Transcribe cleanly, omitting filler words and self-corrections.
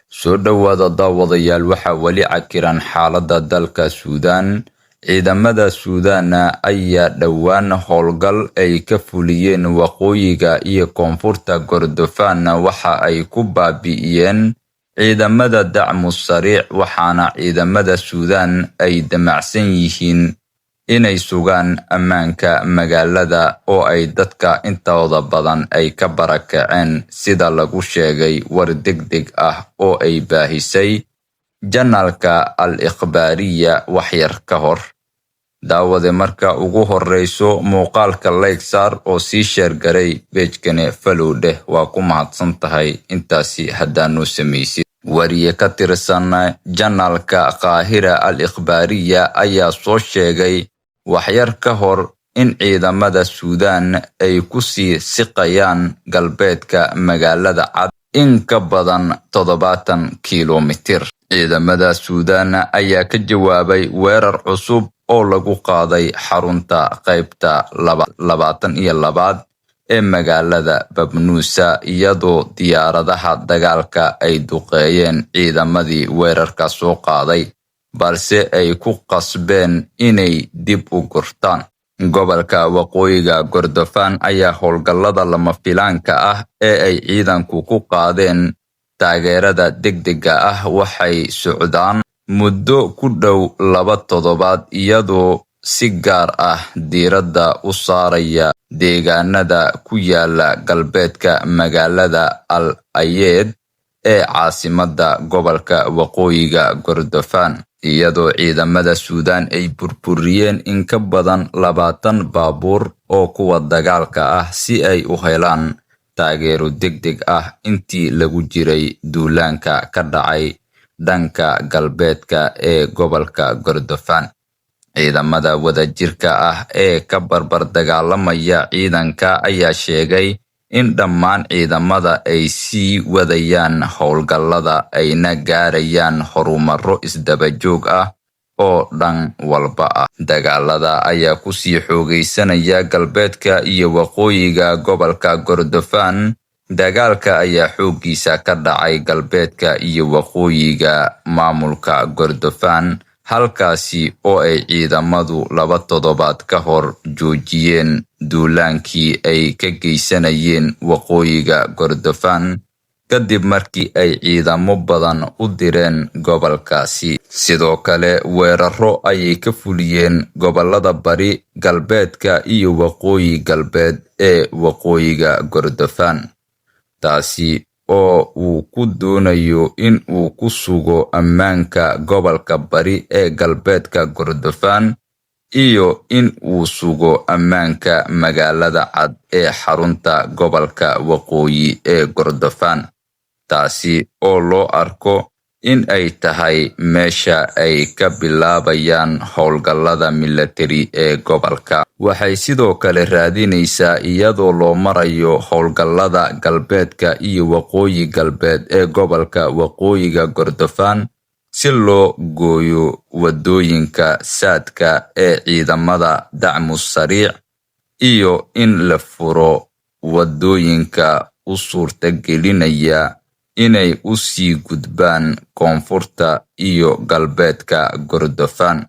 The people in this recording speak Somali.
Soo dhawaada daawadayaal, waxaa weli cakiran xaaladda dalka Suudaan. Ciidamada Suudaan ayaa dhowaan howlgal ay ka fuliyeen waqooyiga iyo koonfurta Kordofaan waxa ay ku baabi'iyeen ciidamada dacmu sariic, waxaana ciidamada Suudaan ay damacsan yihiin inay sugaan ammaanka magaalada oo ay dadka intooda badan ay ka barakaceen, sida lagu sheegay war degdeg ah oo ay baahisay janaalka Al-Ikhbaariya waxyar ka hor. Daawade marka ugu horeyso muuqaalka like saar oo sii sheer garay page-kane follow dheh, waa ku mahadsan tahay intaasi haddaanu samaysid. Wariye ka tirsan janaalka Qaahira Al-Ikhbaariya ayaa soo sheegay waxyar ka hor in ciidamada Suudaan ay ku sii siqayaan galbeedka magaalada cad in ka badan 70 kiiloomitir. Ciidamada Suudaan ayaa ka jawaabay weerar cusub oo lagu qaaday xarunta qaybta 22 ee magaalada Babnuusa, iyadoo diyaaradaha dagaalka ay duqeeyeen ciidamadii weerarka soo qaaday, balse ay ku qasbeen inay dib u gurtaan. Gobolka waqooyiga Kordofaan ayaa howlgallada lama filaanka ah ee ay ciidanku ku qaadeen taageerada degdega ah waxay socdaan muddo ku dhow 2 toddobaad, iyadoo si gaar ah diiradda u saaraya deegaanada ku yaala galbeedka magaalada Al-Ayeed ee caasimadda gobolka waqooyiga Kordofaan, iyadoo ciidamada Suudaan ay burburiyeen in ka badan 20 baabuur oo kuwa dagaalka ah si ay u helaan taageero degdeg ah intii lagu jiray duulaanka ka dhacay dhanka galbeedka ee gobolka Kordofaan. Ciidamada wadajirka ah ee ka barbar dagaalamaya ciidanka ayaa sheegay in dhammaan ciidamada ay sii wadayaan howlgallada ayna gaarayaan horumaro isdaba joog ah oo dhan walba ah. Dagaalada ayaa ku sii xoogaysanaya galbeedka iyo waqooyiga gobolka Kordofaan. Dagaalka ayaa xooggiisa ka dhacay galbeedka iyo waqooyiga maamulka Kordofaan, halkaasi oo ay ciidamadu 2 toddobaad ka hor joojiyeen duulaankii ay ka geysanayeen waqooyiga Kordofaan kadib markii ay ciidamo badan u direen gobolkaasi. Sidoo kale weeraro ayay ka fuliyeen gobolada bari, galbeedka iyo waqooyi galbeed ee waqooyiga Kordofaan, taasi oo uu ku doonayo in uu ku sugo ammaanka gobolka bari ee galbeedka Kordofaan iyo in uu sugo ammaanka magaalada cad ee xarunta gobolka waqooyi ee Kordofaan, taasi oo loo arko in ay tahay meesha ay ka bilaabayaan howlgallada militari ee gobolka. Waxay sidoo kale raadinaysaa iyadoo loo marayo howlgallada galbeedka iyo waqooyi galbeed ee gobolka waqooyiga Kordofaan si loo gooyo wadooyinka saadka ee ciidamada dacmu sariic iyo in la furo wadooyinka u suurtagelinaya inay u sii gudbaan koonfurta iyo galbeedka Kordofaan.